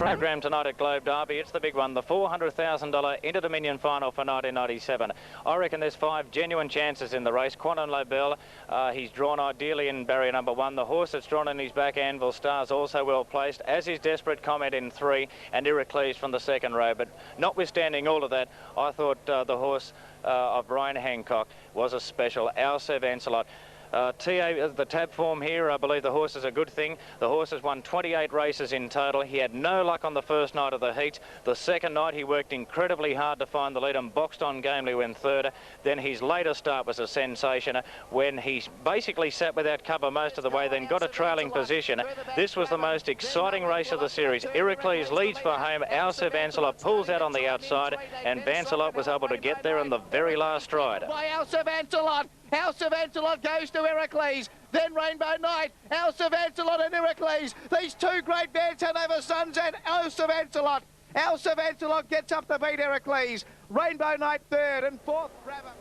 Program tonight at Globe Derby. It's the big one, the $400,000 Interdominion final for 1997. I reckon there's 5 genuine chances in the race. Quantum Lobel, he's drawn ideally in barrier number 1. The horse that's drawn in his back, Anvil Star's also well placed, as is Desperate Comment in 3, and Iroquois from the second row. But notwithstanding all of that, I thought the horse of Brian Hancock was a special. Our Sev Ancelot. The tab form here, I believe the horse is a good thing. The horse has won 28 races in total. He had no luck on the first night of the heat. The second night he worked incredibly hard to find the lead and boxed on gamely when third. Then his later start was a sensation when he basically sat without cover most of the way, then got a trailing position. This was the most exciting race of the series. Iroquois leads for home. Our Sev Ancelot pulls out on the outside, and Vancelot was able to get there in the very last stride. By Our Sev Ancelot. House of Ancelot goes to Iroquois, then Rainbow Knight, House of Ancelot and Iroquois. These two great bands had over Sons and House of Ancelot. House of Ancelot gets up to beat Iroquois. Rainbow Knight third and fourth, Brabham.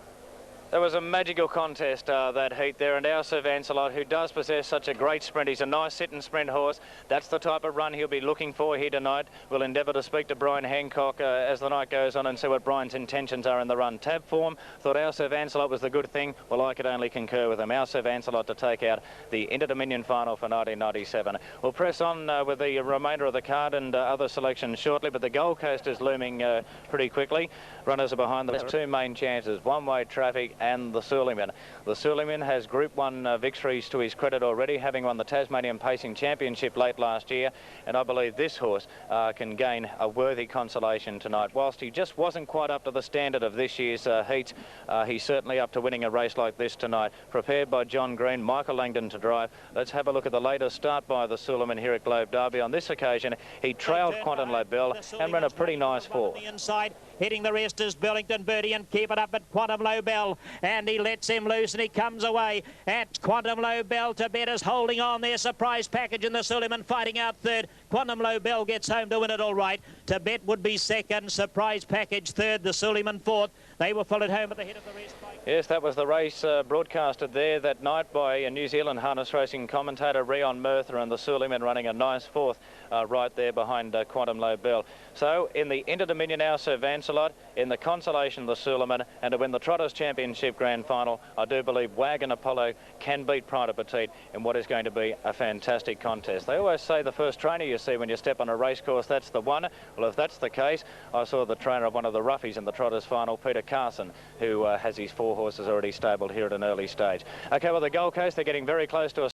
There was a magical contest, that heat there, and our Sev Ancelot, who does possess such a great sprint, he's a nice sit and sprint horse. That's the type of run he'll be looking for here tonight. We'll endeavour to speak to Brian Hancock as the night goes on and see what Brian's intentions are in the run. Tab form, thought our Sev Ancelot was the good thing. Well, I could only concur with him. Our Sev Ancelot to take out the Interdominion final for 1997. We'll press on with the remainder of the card and other selections shortly, but the Gold Coast is looming pretty quickly. Runners are behind them. There's 2 main chances, one-way traffic and the Suleiman. The Suleiman has Group 1 victories to his credit already, having won the Tasmanian Pacing Championship late last year, and I believe this horse can gain a worthy consolation tonight. Whilst he just wasn't quite up to the standard of this year's heat, he's certainly up to winning a race like this tonight. Prepared by John Green, Michael Langdon to drive. Let's have a look at the latest start by the Suleiman here at Globe Derby. On this occasion, he trailed Quantum Lobel and ran a pretty nice fourth. Hitting the rest is Burlington Birdie, and keep it up at Quantum Lobel, and he lets him loose and he comes away at Quantum Lobel. Tibet holding on there. Surprise Package and the Suleiman fighting out third. Quantum Lobel gets home to win it all right. Tibet would be second, Surprise Package third, the Suleiman fourth. They were followed home at the head of the race. Yes, that was the race broadcasted there that night by a New Zealand harness racing commentator, Rion Merther, and the Suleiman running a nice fourth right there behind Quantum Lobel. So in the Interdominion, Our Sev Ancelot, in the consolation, the Suleiman, and to win the Trotters Championship Grand Final, I do believe Wagon Apollo can beat Pride of Petite in what is going to be a fantastic contest. They always say the first trainer you see when you step on a race course, that's the one. Well, if that's the case, I saw the trainer of one of the roughies in the Trotters final, Peter Carson, who has his 4 horses already stabled here at an early stage. Okay, well, the Gold Coast, they're getting very close to a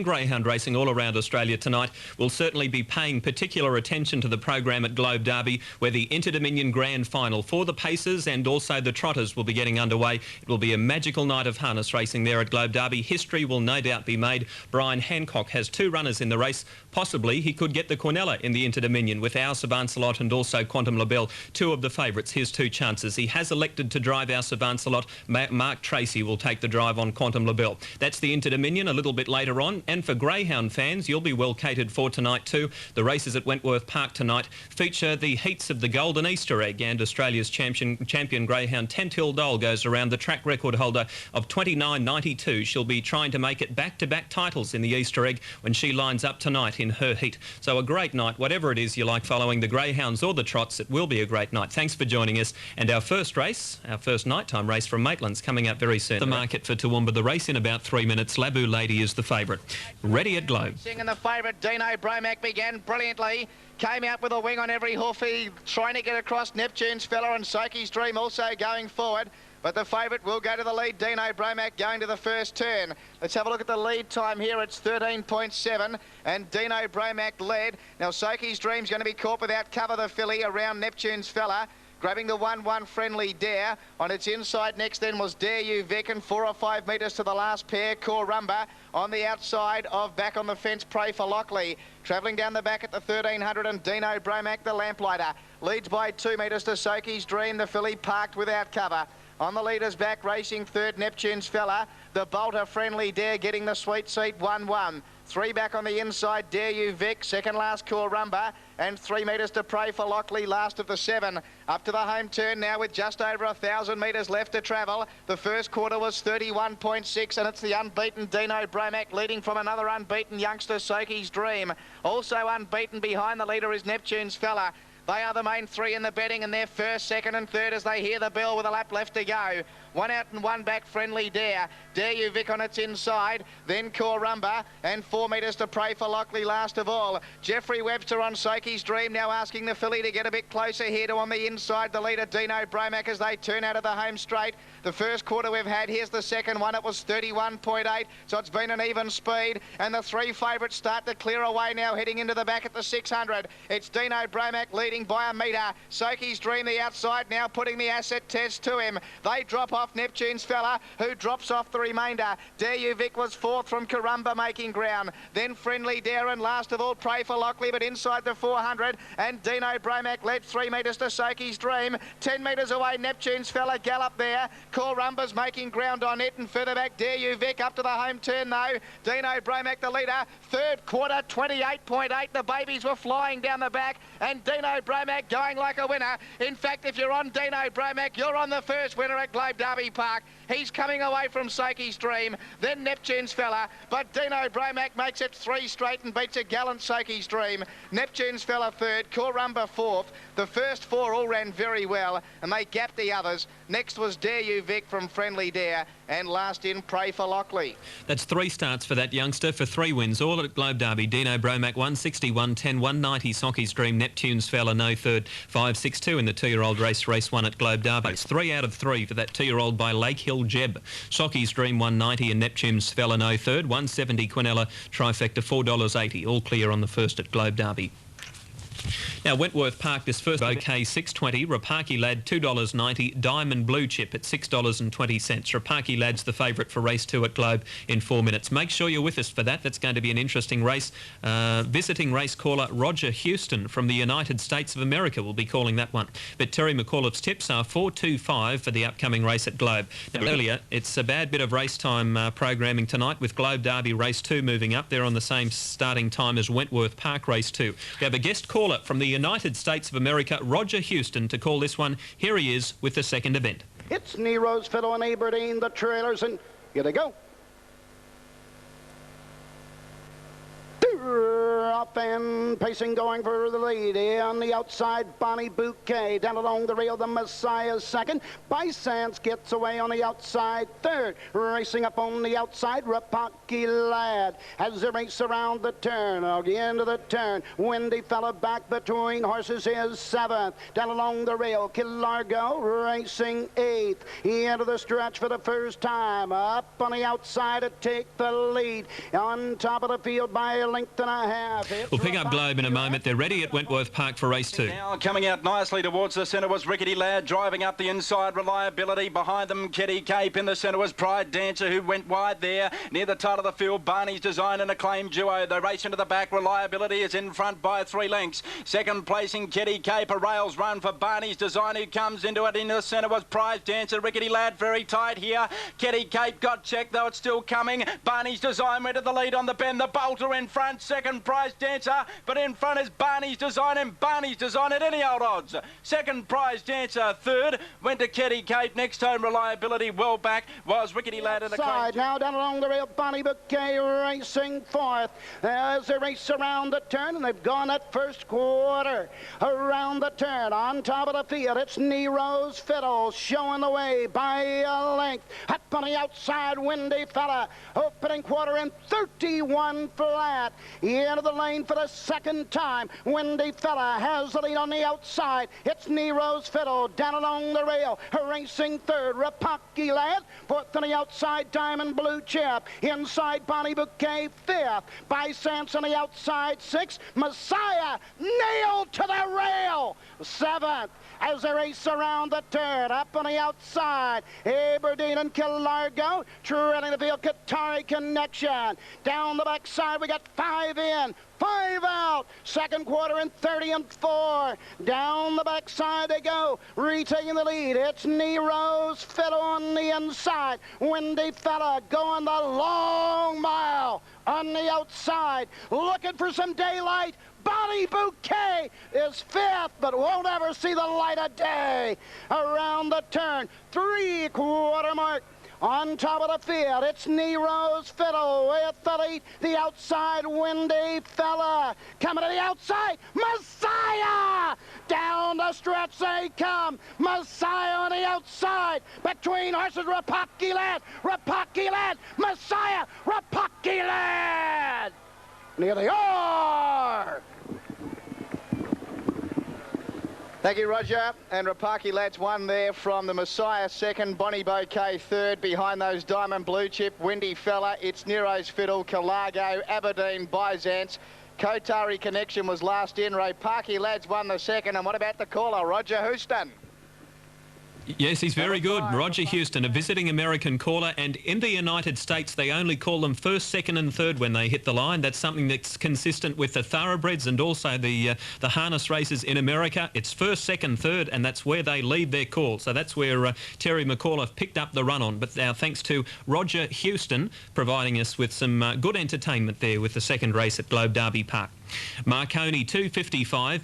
Greyhound racing all around Australia tonight will certainly be paying particular attention to the program at Globe Derby, where the Interdominion Grand Final for the Pacers and also the Trotters will be getting underway. It will be a magical night of harness racing there at Globe Derby. History will no doubt be made. Brian Hancock has 2 runners in the race. Possibly he could get the Quinella in the Interdominion with Our Sev Ancelot and also Quantum Lobel, 2 of the favourites. His 2 chances. He has elected to drive Our Sev Ancelot. Mark Tracy will take the drive on Quantum Lobel. That's the Interdominion a little bit later on. And for greyhound fans, you'll be well catered for tonight too. The races at Wentworth Park tonight feature the heats of the Golden Easter Egg, and Australia's champion greyhound Tenthill Dole goes around, the track record holder of 29.92. She'll be trying to make it back-to-back titles in the Easter Egg when she lines up tonight in her heat. So a great night, whatever it is you like following, the greyhounds or the trots, it will be a great night. Thanks for joining us. And our first race, our first nighttime race from Maitland's coming up very soon. The market for Toowoomba, the race in about 3 minutes. Labu Lady is the favourite. Ready at Globe. Singing the favourite, Dino Bromack began brilliantly. Came out with a wing on every hoof. He trying to get across Neptune's Fella, and Soki's Dream also going forward. but the favourite will go to the lead. Dino Bromac going to the first turn. Let's have a look at the lead time here. It's 13.7, and Dino Bromac led. Now, Soki's Dream's going to be caught without cover, the filly, around Neptune's Fella. Grabbing the 1-1 Friendly Dare. On its inside next then was Dare You Vic, and 4 or 5 metres to the last pair, Corumba. On the outside of back on the fence, Pray for Lockley. Travelling down the back at the 1300, and Dino Bromac, the Lamplighter, leads by 2 metres to Soki's Dream, the filly parked without cover. On the leader's back, racing third, Neptune's Fella. The Bolter Friendly Dare getting the sweet seat, 1-1. 3 back on the inside, Dare You Vic, second last Corumba, and 3 metres to Pray for Lockley, last of the 7. Up to the home turn now with just over 1,000 metres left to travel. The first quarter was 31.6, and it's the unbeaten Dino Bromac leading from another unbeaten youngster, Soki's Dream. Also unbeaten behind the leader is Neptune's Fella. They are the main 3 in the betting, and they're first, second and third as they hear the bell with a lap left to go. 1 out and 1 back, Friendly Dare. Dare You Vic on its inside, then Corumba, and 4 metres to Pray for Lockley last of all. Jeffrey Webster on Soki's Dream, now asking the filly to get a bit closer here to on the inside, the leader Dino Bromac as they turn out of the home straight. The first quarter we've had, here's the second one, it was 31.8, so it's been an even speed, and the 3 favourites start to clear away now, heading into the back at the 600. It's Dino Bromac leading by a metre. Soki's Dream the outside, now putting the asset test to him. They drop off Neptune's Fella, who drops off the remainder. Dare You Vic was 4th from Corumba making ground. Then Friendly Dare, and last of all Pray for Lockley, but inside the 400, and Dino Bromac led 3 metres to Soki's Dream. 10 metres away, Neptune's Fella gallop there. Corumba's making ground on it, and further back Dare You Vic up to the home turn though. Dino Bromac the leader. Third quarter 28.8. The babies were flying down the back, and Dino Bromac going like a winner. In fact, if you're on Dino Bromac, you're on the first winner at Globe Derby Park. He's coming away from Soki's Dream, then Neptune's Fella, but Dino Bromac makes it 3 straight and beats a gallant Soki's Dream. Neptune's Fella third, Corumba 4th. The first 4 all ran very well, and they gapped the others. Next was Dare You Vic from Friendly Dare, and last in Pray for Lockley. That's 3 starts for that youngster for 3 wins, all at Globe Derby. Dino Bromac 160, 110, 190. Soki's Dream, Neptune's Fella no third, 562 in the 2-year-old race 1 at Globe Derby. It's 3 out of 3 for that 2-year-old by Lake Hill Jeb. Soki's Dream 190 and Neptune's Fella no third, 170 Quinella, trifecta $4.80, all clear on the first at Globe Derby. Now, Wentworth Park is first. OK, $6.20. Rapaki Lad, $2.90. Diamond Blue Chip at $6.20. Rapaki Lad's the favourite for race 2 at Globe in 4 minutes. Make sure you're with us for that. That's going to be an interesting race. Visiting race caller Roger Houston from the United States of America will be calling that one. But Terry McAuliffe's tips are 4-2-5 for the upcoming race at Globe. Now, earlier, it's a bad bit of race time programming tonight with Globe Derby race 2 moving up. They're on the same starting time as Wentworth Park race 2. We have a guest caller from the United States of America, Roger Houston, to call this one. Here he is with the second event. It's Nero's Fiddle and Aberdeen, the trailers, and here they go. Up and pacing, going for the lead. On the outside, Bonnie Bouquet. Down along the rail, the Messiah's second. Bysance gets away on the outside, third. Racing up on the outside, Rapaki Lad. As they race around the turn, again to the turn. Windy Fella back between horses is 7th. Down along the rail, Killargo racing 8th. Into the stretch for the first time. Up on the outside to take the lead. On top of the field by a length and a half. We'll pick up Globe in a moment. They're ready at Wentworth Park for race 2. Now coming out nicely towards the centre was Rickety Lad, driving up the inside, Reliability. Behind them, Kitty Cape. In the centre was Pride Dancer, who went wide there. Near the tail of the field, Barney's Design and Acclaimed Duo. They race into the back. Reliability is in front by 3 lengths. Second placing, Kitty Cape. A rails run for Barney's Design, who comes into it. In the centre was Pride Dancer. Rickety Lad very tight here. Kitty Cape got checked, though it's still coming. Barney's Design went to the lead on the bend. The Bolter in front. Second Prize Dancer, but in front is Barney's Design, and Barney's Design at any old odds. Second Prize Dancer, third went to Kitty Cape. Next home, Reliability well back was Rickety Lad and the side. Now down along the rail, Bonnie Bouquet racing 4th as they race around the turn, and they've gone that first quarter around the turn. On top of the field, it's Nero's Fiddle showing the way by a length. Up on the outside, Windy Fella opening quarter in 31 flat. Into the lane lane for the second time. Windy Fella has the lead on the outside. It's Nero's Fiddle down along the rail. Racing third, Rapaki Lad. Fourth on the outside, Diamond Blue Chip. Inside, Bonnie Bouquet fifth. By Sands on the outside, sixth. Messiah nailed to the rail. Seventh as they race around the turn. Up on the outside, Aberdeen and Killargo. Treading the field, Qatari Connection. Down the backside, we got 5 in, 5 out. Second quarter and 30 and 4. Down the backside they go, retaking the lead. It's Nero's Fiddle on the inside. Windy Fella going the long mile on the outside. Looking for some daylight. Bonnie Bouquet is fifth, but won't ever see the light of day. Around the turn, 3/4 mark. On top of the field, it's Nero's Fiddle with the lead. The outside, Windy Fella. Coming to the outside, Messiah! Down the stretch they come. Messiah on the outside. Between horses, Rapaki Lad, Messiah, Rapaki Lad. Near they are. Thank you, Roger. And Rapaki Lad's won there from the Messiah second, Bonnie Bouquet third. Behind those, Diamond Blue Chip, Windy Fella, it's Nero's Fiddle, Killargo, Aberdeen, Byzance. Qatari Connection was last in. Rapaki Lad's won the second. And what about the caller, Roger Houston? Yes, he's very good. Roger Houston, a visiting American caller, and in the United States they only call them first, second and third when they hit the line. That's something that's consistent with the thoroughbreds and also the harness races in America. It's first, second, third, and that's where they lead their call. So that's where Terry McAuliffe picked up the run on. But now thanks to Roger Houston providing us with some good entertainment there with the second race at Globe Derby Park. Marconi 2:55.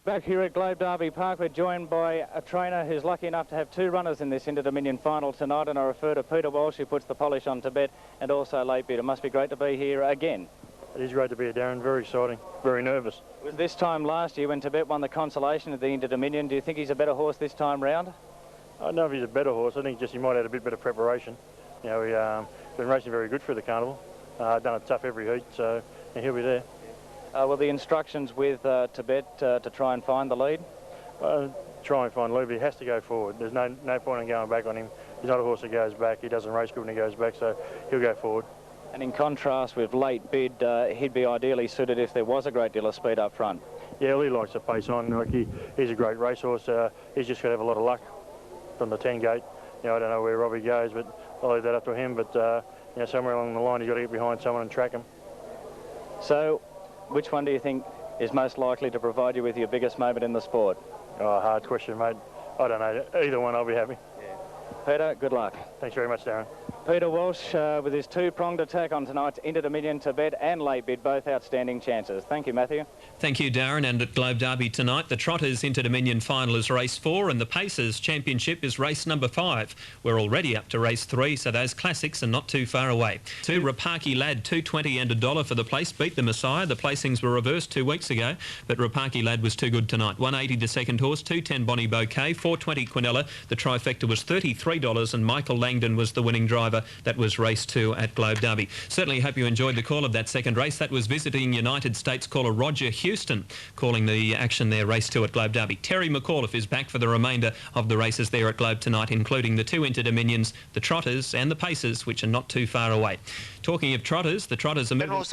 Back here at Globe Derby Park, we're joined by a trainer who's lucky enough to have 2 runners in this Interdominion final tonight, and I refer to Peter Walsh, who puts the polish on Tibet, and also Late Bid. It must be great to be here again. It is great to be here, Darren. Very exciting. Very nervous. This time last year when Tibet won the consolation of the Interdominion, do you think he's a better horse this time round? I don't know if he's a better horse. I think just he might have had a bit better preparation. You know, we've been racing very good through the carnival. Done it tough every heat, so he'll be there. Were the instructions with Tibet to try and find the lead? Try and find the lead, but he has to go forward. There's no point in going back on him. He's not a horse that goes back. He doesn't race good when he goes back, so he'll go forward. And in contrast with Late Bid, he'd be ideally suited if there was a great deal of speed up front. Yeah, well, he likes to pace on. Like he's a great racehorse. He's just got to have a lot of luck from the 10 gate. You know, I don't know where Robbie goes, but I'll leave that up to him. But you know, somewhere along the line, he's got to get behind someone and track him. So, which one do you think is most likely to provide you with your biggest moment in the sport? Oh, hard question, mate. I don't know. Either one, I'll be happy. Yeah. Peter, good luck. Thanks very much, Darren. Peter Walsh with his 2-pronged attack on tonight's Interdominion, Tibet and Late Bid, both outstanding chances. Thank you, Matthew. Thank you, Darren. And at Globe Derby tonight, the Trotters Interdominion final is race 4 and the Pacers Championship is race number 5. We're already up to race 3, so those classics are not too far away. 2 Rapaki Lad, $2.20 and $1 for the place, beat the Messiah. The placings were reversed 2 weeks ago, but Rapaki Lad was too good tonight. $1.80 the second horse, $2.10 Bonnie Bouquet, $4.20 Quinella. The trifecta was $33 and Michael Langdon was the winning driver. That was race 2 at Globe Derby. Certainly hope you enjoyed the call of that second race. That was visiting United States caller Roger Houston calling the action there, race 2 at Globe Derby. Terry McAuliffe is back for the remainder of the races there at Globe tonight, including the 2 Interdominions, the Trotters and the Pacers, which are not too far away. Talking of Trotters, the Trotters are moving.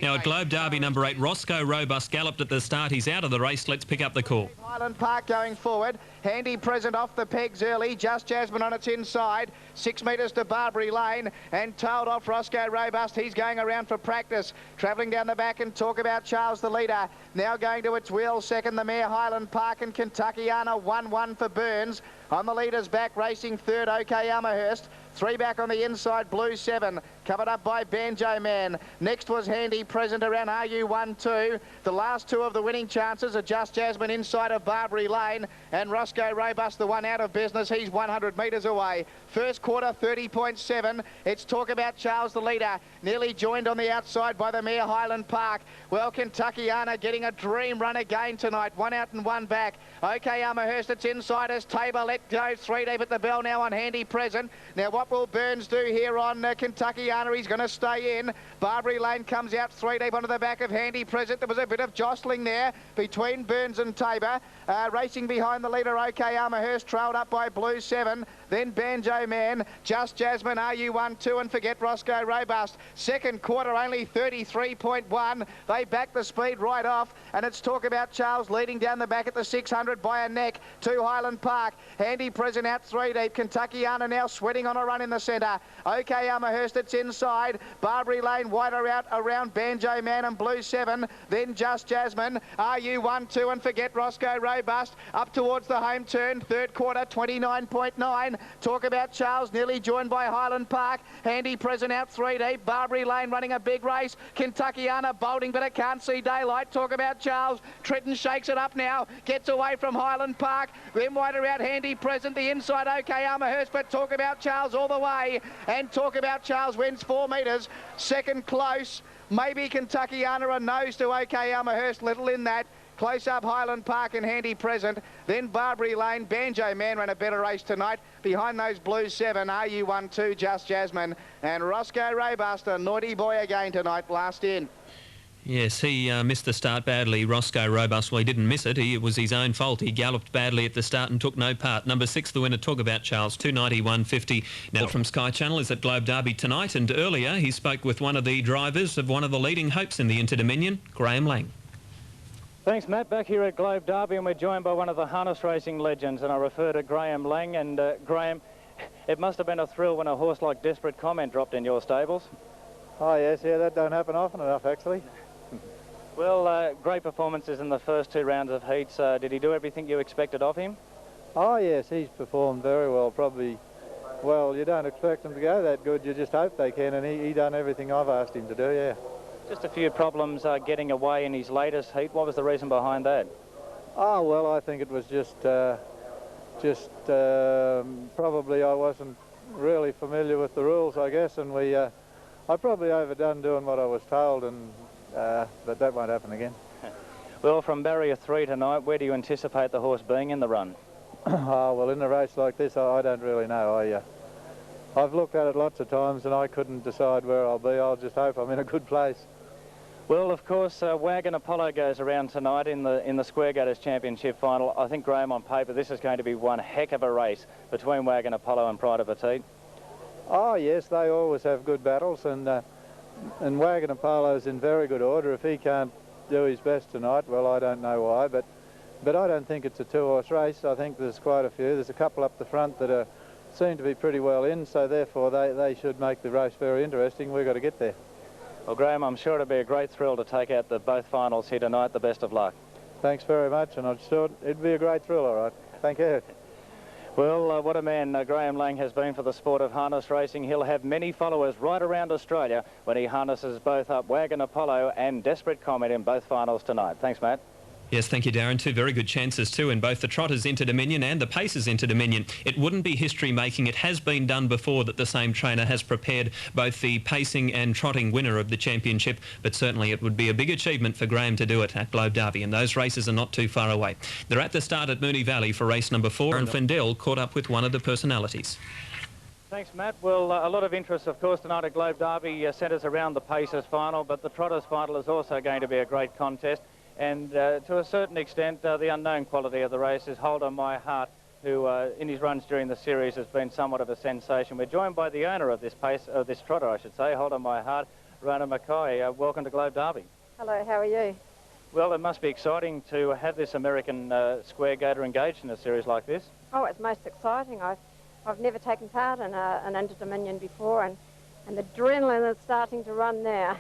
Now at Globe Derby number 8, Roscoe Robust galloped at the start. He's out of the race. Let's pick up the call. Highland Park going forward. Handy Present off the pegs early. Just Jasmine on its inside. 6 metres to Barbary Lane. And tailed off Roscoe Robust. He's going around for practice. Travelling down the back and Talk About Charles the leader. Now going to its wheel. Second, the mare Highland Park and Kentuckiana. 1-1 for Burns. On the leader's back, racing third, OK Amherst. 3 back on the inside, Blue 7, covered up by Banjo Man. Next was Handy Present around RU1-2. The last 2 of the winning chances are Just Jasmine inside of Barbary Lane and Roscoe Robust, the one out of business. He's 100 metres away. First quarter, 30.7. It's Talk About Charles, the leader, nearly joined on the outside by the mare Highland Park. Well, Kentuckiana getting a dream run again tonight. 1 out and 1 back. OK Amherst, it's inside as Tabor let go 3 deep at the bell now on Handy Present. Now what will Burns do here on Kentucky Ana, he's going to stay in. Barbary Lane comes out 3 deep onto the back of Handy Present. There was a bit of jostling there between Burns and Tabor. Racing behind the leader, OK Amherst, trailed up by Blue 7. Then Banjo Man, Just Jasmine, RU1, 2, and Forget Roscoe Robust. Second quarter only 33.1. They back the speed right off, and it's Talk About Charles leading down the back at the 600 by a neck to Highland Park. Handy Present out 3 deep. Kentucky Ana now sweating on a run in the centre. OK Amherst, it's inside. Barbary Lane wider out around Banjo Man and Blue 7. Then Just Jasmine, RU1, 2, and Forget Roscoe Robust up towards the home turn. Third quarter 29.9. Talk About Charles nearly joined by Highland Park. Handy Present out 3 deep. Barbary Lane running a big race. Kentucky Ana bolting, but it can't see daylight. Talk About Charles. Tritton shakes it up now. Gets away from Highland Park. Then wider out Handy Present. The inside OK Amherst, but Talk About Charles all the way. And Talk About Charles wins 4 metres. Second close. Maybe Kentucky Ana a nose to OK Amherst. Little in that. Close up Highland Park and Handy Present. Then Barbary Lane. Banjo Man ran a better race tonight. Behind those Blue 7, RU1, 2, Just Jasmine. And Roscoe Robust, a naughty boy again tonight, last in. Yes, he missed the start badly, Roscoe Robust. Well, he didn't miss it. It was his own fault. He galloped badly at the start and took no part. Number 6, the winner, Talk About Charles, 291.50. Now from Sky Channel is at Globe Derby tonight, and earlier he spoke with one of the drivers of one of the leading hopes in the Interdominion, Graham Lang. Thanks, Matt. Back here at Globe Derby, and we're joined by one of the harness racing legends, and I refer to Graham Lang. And Graham, it must have been a thrill when a horse like Desperate Comment dropped in your stables. Oh yes, yeah, that don't happen often enough actually. Well, great performances in the first 2 rounds of heats. Did he do everything you expected of him? Oh yes, he's performed very well. Probably, well, you don't expect them to go that good. You just hope they can, and he done everything I've asked him to do. Yeah. Just a few problems getting away in his latest heat. What was the reason behind that? Oh well, I think it was just probably I wasn't really familiar with the rules, I guess, and I probably overdone doing what I was told, and but that won't happen again. Well, from barrier 3 tonight, where do you anticipate the horse being in the run? Oh well, in a race like this, I don't really know. I've looked at it lots of times and I couldn't decide where I'll be. I'll just hope I'm in a good place. Well, of course, Wagon Apollo goes around tonight in the Square Gators Championship final. I think, Graham, on paper, this is going to be one heck of a race between Wagon Apollo and Pride of Petite. Oh yes, they always have good battles, and Wagon Apollo's in very good order. If he can't do his best tonight, well, I don't know why, but I don't think it's a 2-horse race. I think there's quite a few. There's a couple up the front that seem to be pretty well in, so therefore they should make the race very interesting. We've got to get there. Well, Graham, I'm sure it'll be a great thrill to take out both finals here tonight. The best of luck. Thanks very much, and I'm sure it'd be a great thrill, all right. Thank you. Well, what a man Graham Lang has been for the sport of harness racing. He'll have many followers right around Australia when he harnesses both up Wagon Apollo and Desperate Comment in both finals tonight. Thanks, Matt. Yes, thank you, Darren. 2 very good chances too in both the Trotters Interdominion and the Pacers Interdominion. It wouldn't be history-making. It has been done before that the same trainer has prepared both the pacing and trotting winner of the championship, but certainly it would be a big achievement for Graham to do it at Globe Derby, and those races are not too far away. They're at the start at Moonee Valley for race number 4, and Fendell caught up with one of the personalities. Thanks, Matt. Well, a lot of interest, of course, tonight at Globe Derby centres around the Pacers final, but the Trotters final is also going to be a great contest. And to a certain extent, the unknown quality of the race is Hold On My Heart, who in his runs during the series has been somewhat of a sensation. We're joined by the owner of this trotter, I should say, Hold On My Heart, Rona McCoy. Welcome to Globe Derby. Hello, how are you? Well, it must be exciting to have this American Square Gator engaged in a series like this. Oh, it's most exciting. I've never taken part in an Interdominion before, and the adrenaline is starting to run now.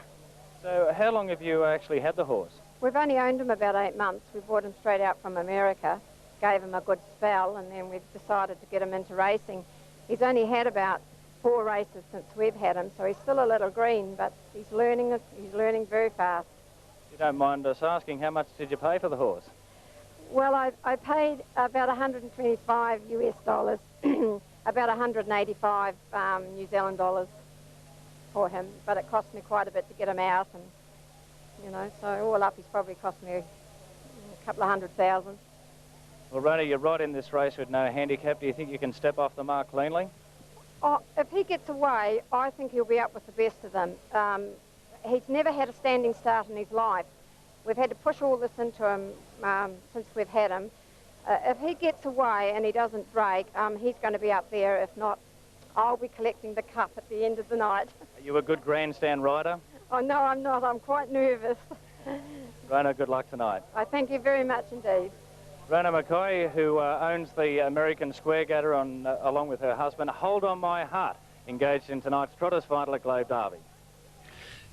So how long have you actually had the horse? We've only owned him about 8 months. We brought him straight out from America, gave him a good spell, and then we've decided to get him into racing. He's only had about 4 races since we've had him, so he's still a little green, but he's learning very fast. If you don't mind us asking, how much did you pay for the horse? Well, I paid about $125 US, about 185 New Zealand dollars for him, but it cost me quite a bit to get him out, and so all up, he's probably cost me a couple of $100,000. Well, Rona, you're right in this race with no handicap. Do you think you can step off the mark cleanly? Oh, if he gets away, I think he'll be up with the best of them. He's never had a standing start in his life. We've had to push all this into him since we've had him. If he gets away and he doesn't break, he's going to be up there. If not, I'll be collecting the cup at the end of the night. Are you a good grandstand rider? Oh, no, I'm not. I'm quite nervous. Rona, good luck tonight. I thank you very much indeed. Rona McCoy, who owns the American Square Gator along with her husband, Hold On My Heart, engaged in tonight's Trotters final at Globe Derby.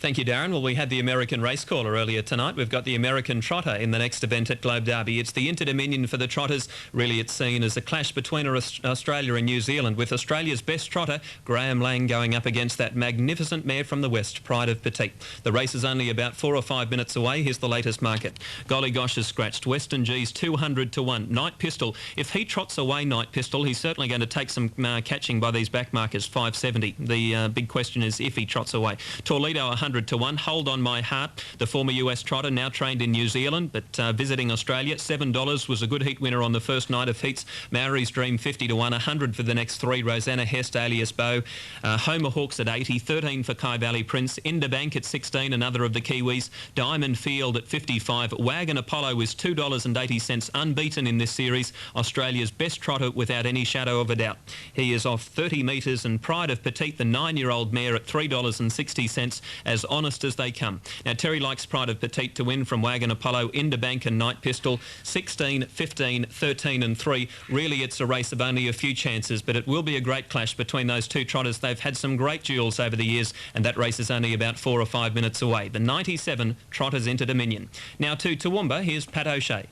Thank you, Darren. Well, we had the American race caller earlier tonight. We've got the American Trotter in the next event at Globe Derby. It's the Interdominion for the Trotters. Really, it's seen as a clash between Australia and New Zealand, with Australia's best trotter, Graham Lang, going up against that magnificent mare from the west, Pride of Petite. The race is only about 4 or 5 minutes away. Here's the latest market. Golly Gosh is scratched. Western G's 200 to 1. Night Pistol. If he trots away Night Pistol, he's certainly going to take some catching by these back markers, 570. The big question is if he trots away. Toledo 100 to 1. Hold On My Heart, the former US trotter, now trained in New Zealand but visiting Australia. $7, was a good heat winner on the first night of heats. Maori's Dream 50 to 1. 100 for the next 3. Rosanna Hest, Alias Bow. Homer Hawks at 80. 13 for Kai Valley Prince. Interbank at 16, another of the Kiwis. Diamond Field at 55. Wagon Apollo is $2.80, unbeaten in this series. Australia's best trotter without any shadow of a doubt. He is off 30 metres, and Pride of Petite, the 9-year-old mare, at $3.60, as honest as they come. Now, Terry likes Pride of Petite to win from Wagon Apollo, Interbank and Night Pistol. 16, 15, 13 and 3. Really, it's a race of only a few chances, but it will be a great clash between those two trotters. They've had some great duels over the years, and that race is only about 4 or 5 minutes away. The 97 Trotters Interdominion. Now to Toowoomba, here's Pat O'Shea.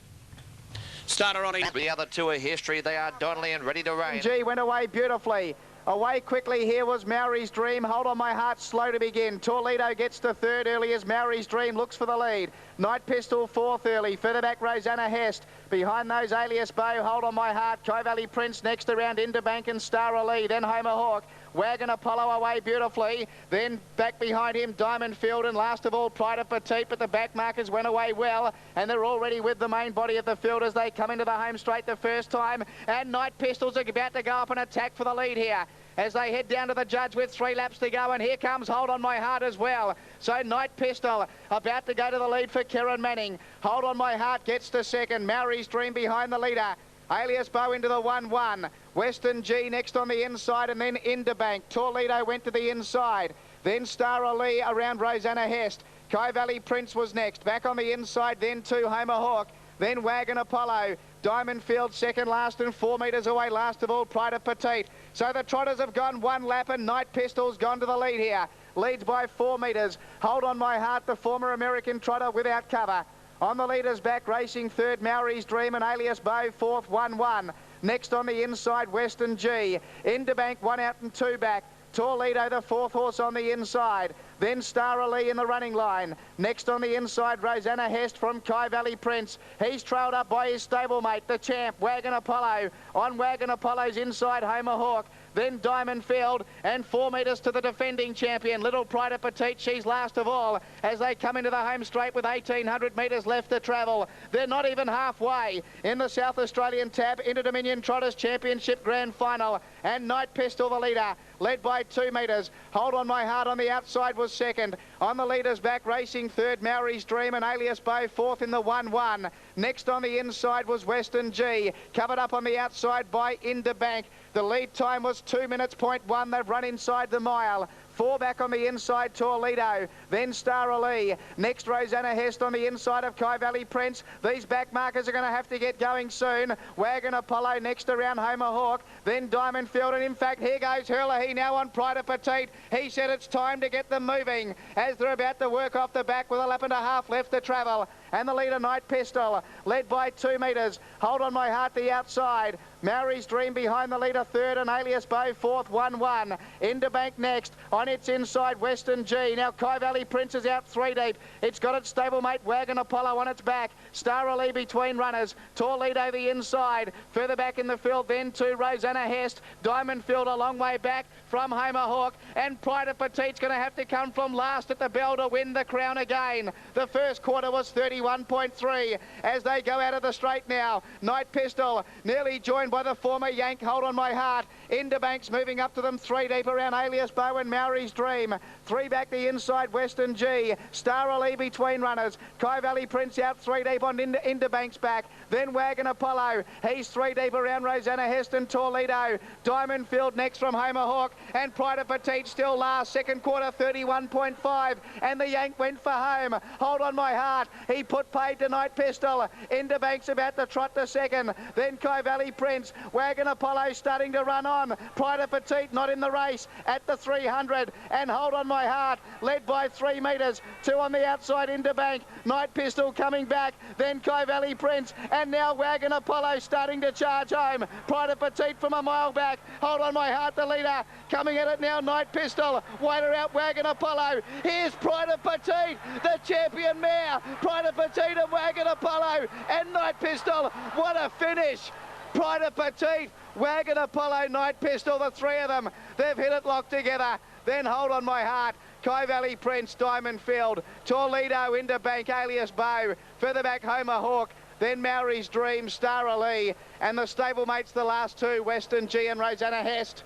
Starter on his the other two of history. They are Donnelly and Ready to Rain. G went away beautifully. Away quickly here was Maori's Dream. Hold On My Heart, slow to begin. Toledo gets to third early as Maori's Dream looks for the lead. Night Pistol fourth early. Further back, Rosanna Hest. Behind those, Alias Bow, Hold On My Heart. Kai Valley Prince next around Interbank and Star Ali. Then Homer Hawk. Wagon Apollo away beautifully. Then back behind him, Diamond Field, and last of all, Pride of Petite. But the back markers went away well, and they're already with the main body of the field as they come into the home straight the first time. And Night Pistols are about to go up and attack for the lead here as they head down to the judge with 3 laps to go, and here comes Hold On My Heart as well. So Night Pistol about to go to the lead for Kieran Manning. Hold On My Heart gets to second. Maori's Dream behind the leader. Alias Bow into the 1-1. Western G next on the inside, and then Interbank. Toledo went to the inside. Then Star Ali around Rosanna Hest. Kai Valley Prince was next. Back on the inside, then 2 Homer Hawk. Then Wagon Apollo. Diamond Field second last and 4 metres away. Last of all, Pride of Petite. So the Trotters have gone 1 lap, and Night Pistol's gone to the lead here. Leads by 4 metres. Hold On My Heart, the former American trotter, without cover. On the leader's back, racing third, Maori's Dream, and Alias Bow fourth, 1-1. Next on the inside, Western G. Interbank 1 out and 2 back. Toledo, the 4th horse on the inside. Then Star Ali in the running line. Next on the inside, Rosanna Hest from Kai Valley Prince. He's trailed up by his stablemate, the champ, Wagon Apollo. On Wagon Apollo's inside, Homer Hawk. Then Diamond Field, and 4 metres to the defending champion, Little Pride of Petite. She's last of all as they come into the home straight with 1,800 metres left to travel. They're not even halfway in the South Australian tab Interdominion Trotters Championship Grand Final. And Night Pistol, the leader, led by 2 metres. Hold On My Heart on the outside was second. On the leader's back, racing third, Maori's Dream, and Alias Bow fourth in the 1-1. Next on the inside was Western G, covered up on the outside by Interbank. The lead time was 2 minutes, 0.1. They've run inside the mile. 4 back on the inside, Toledo. Then Star Ali. Next, Rosanna Hest on the inside of Kai Valley Prince. These back markers are going to have to get going soon. Wagon Apollo next around Homer Hawk. Then Diamond Field. And in fact, here goes Hurley now on Pride of Petite. He said it's time to get them moving as they're about to work off the back with 1.5 laps left to travel. And the leader, Night Pistol, led by 2 metres. Hold On My Heart, the outside. Maori's Dream behind the leader, third, and Alias Bow fourth, 1-1. Interbank next. On on its inside, Western G. Now Kai Valley Prince is out 3 deep. It's got its stablemate Wagon Apollo on its back. Star Ali between runners. Tall lead over the inside. Further back in the field then to Rosanna Hest. Diamond Field a long way back from Homer Hawk. And Pride of Petite's going to have to come from last at the bell to win the crown again. The first quarter was 31.3 as they go out of the straight now. Night Pistol nearly joined by the former Yank Hold on My Heart. Interbank's moving up to them 3 deep around Alias Bow and Maori's Dream. 3 back the inside Western G. Star Ali between runners. Kai Valley Prince out 3 deep on Interbank's back. Then Wagon Apollo. He's 3 deep around Rosanna Heston Torledo. Diamond Field next from Homer Hawk. And Pride of Petite still last. Second quarter 31.5. And the Yank went for home. Hold on My Heart. He put paid to Night Pistol. Interbank's about to trot the second. Then Kai Valley Prince. Wagon Apollo starting to run on. Pride of Petite not in the race at the 300. And Hold on My Heart led by 3 metres. 2 on the outside Interbank. Night Pistol coming back. Then Kai Valley Prince. And now Wagon Apollo starting to charge home. Pride of Petite from a mile back. Hold on My Heart the leader. Coming at it now Night Pistol. Wider out Wagon Apollo. Here's Pride of Petite, the champion mare. Pride of Petite and Wagon Apollo and Night Pistol. What a finish. Pride of Petite, Wagon Apollo, Night Pistol, the 3 of them. They've hit it locked together. Then Hold on My Heart. Kai Valley Prince, Diamond Field. Toledo, Interbank, Alias Bow. Further back Homer Hawk. Then Maori's Dream, Star Ali. And the stablemates, the last 2, Western G and Rosanna Hest.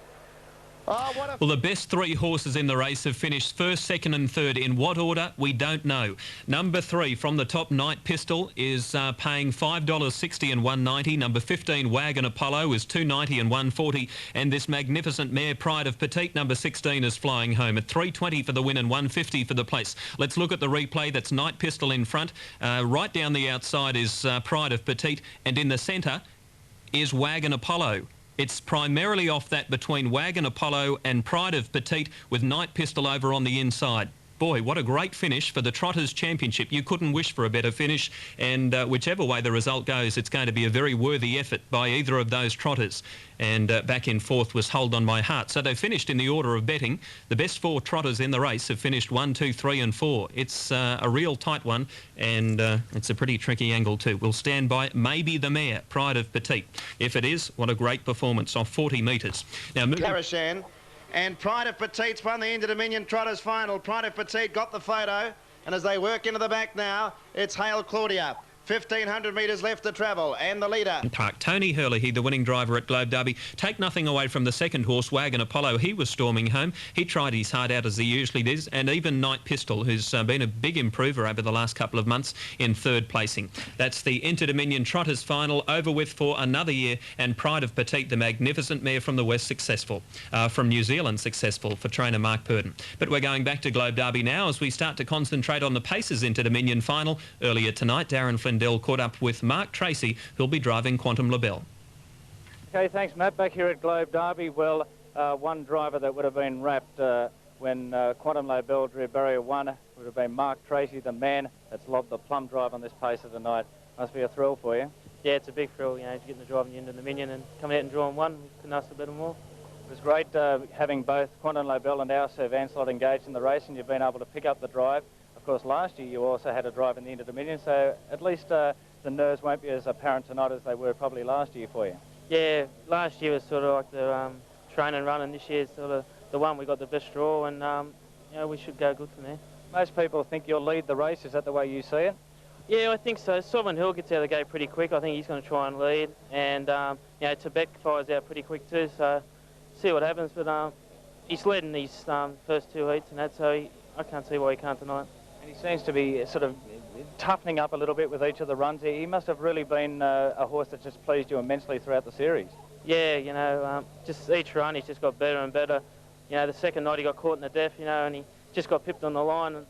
Oh, what a... Well, the best 3 horses in the race have finished first, second and third. In what order, we don't know. Number 3 from the top, Night Pistol, is paying $5.60 and $1.90. Number 15, Wagon Apollo, is $2.90 and $1.40. And this magnificent mare, Pride of Petite, number 16, is flying home at $3.20 for the win and $1.50 for the place. Let's look at the replay. That's Night Pistol in front. Right down the outside is Pride of Petite. And in the centre is Wagon Apollo. It's primarily off that between Wagon Apollo and Pride of Petite with Night Pistol over on the inside. Boy, what a great finish for the Trotters Championship. You couldn't wish for a better finish, and whichever way the result goes, it's going to be a very worthy effort by either of those trotters. And back in fourth was Hold on My Heart. So they finished in the order of betting. The best 4 trotters in the race have finished 1, 2, 3 and 4. It's a real tight one, and it's a pretty tricky angle too. We'll stand by maybe the mare, Pride of Petite. If it is, what a great performance off 40 metres. Now, Carashan. And Pride of Petite's won the Interdominion Trotters final. Pride of Petite got the photo, and as they work into the back now, it's Hail Claudia. 1,500 metres left to travel, and the leader. Park. Tony Hurley, the winning driver at Globe Derby. Take nothing away from the second horse, Wagon Apollo. He was storming home. He tried his heart out as he usually does, and even Night Pistol, who's been a big improver over the last couple of months, in third placing. That's the Interdominion Trotters final, over with for another year, and Pride of Petite, the magnificent mare from the West, successful. From New Zealand, successful for trainer Mark Purdon. But we're going back to Globe Derby now as we start to concentrate on the Pacers Interdominion final. Earlier tonight, Darren Flindell caught up with Mark Tracy, who'll be driving Quantum Labelle. Okay, thanks, Matt. Back here at Globe Derby, well, one driver that would have been wrapped when Quantum Labelle drew barrier 1 would have been Mark Tracy, the man that's lobbed the plum drive on this pace of the night. Must be a thrill for you. Yeah, it's a big thrill, you know, getting the drive in the Dominion and coming out and drawing 1. Couldn't ask for a better more. It was great having both Quantum Labelle and our Sir Vancelot engaged in the race, and you've been able to pick up the drive. Of course, last year you also had a drive in the Interdominion, so at least the nerves won't be as apparent tonight as they were probably last year for you. Yeah, last year was sort of like the train and run, and this year's sort of the one we got the best draw, and you know, we should go good from there. Most people think you'll lead the race. Is that the way you see it? Yeah, I think so. Sovereign Hill gets out of the gate pretty quick. I think he's going to try and lead, and you know, Tibet fires out pretty quick too. So see what happens. But he's led in these first 2 heats and that, so I can't see why he can't tonight. And he seems to be sort of toughening up a little bit with each of the runs. He must have really been a horse that just pleased you immensely throughout the series. Yeah, you know, just each run he's just got better and better. You know, the second night he got caught in the death, you know, and he just got pipped on the line, and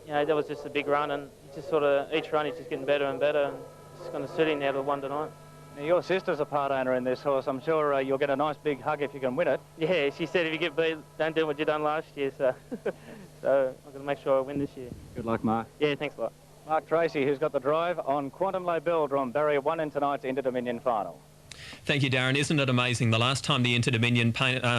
you know, that was just a big run, and he just sort of each run he's just getting better and better, and it's going to suit him now to 1 tonight. Now, your sister's a part owner in this horse. I'm sure you'll get a nice big hug if you can win it. Yeah, she said if you get beat, don't do what you done last year, so so I'm going to make sure I win this year. Good luck, Mark. Yeah, thanks a lot. Mark Tracy, who's got the drive on Quantum Labelle, drawn barrier 1 in tonight's Interdominion final. Thank you, Darren. Isn't it amazing? The last time the Interdominion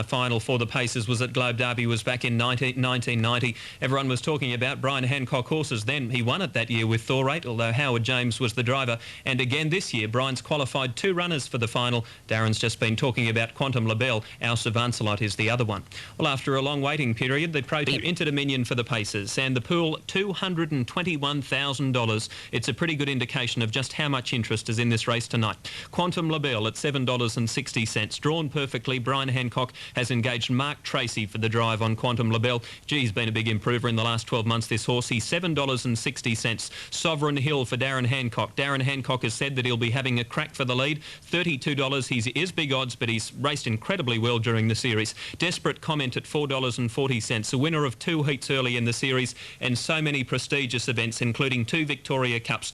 final for the Pacers was at Globe Derby was back in 1990. Everyone was talking about Brian Hancock horses then. He won it that year with Thorate, although Howard James was the driver. And again this year, Brian's qualified 2 runners for the final. Darren's just been talking about Quantum Labelle. House of Lancelot is the other one. Well, after a long waiting period, the Pro Team Interdominion for the Pacers and the pool $221,000. It's a pretty good indication of just how much interest is in this race tonight. Quantum Labelle at $7.60. Drawn perfectly, Brian Hancock has engaged Mark Tracy for the drive on Quantum Labelle. He's been a big improver in the last 12 months, this horse. He's $7.60. Sovereign Hill for Darren Hancock. Darren Hancock has said that he'll be having a crack for the lead. $32. He is big odds, but he's raced incredibly well during the series. Desperate Comment at $4.40. A winner of 2 heats early in the series and so many prestigious events, including 2 Victoria Cups.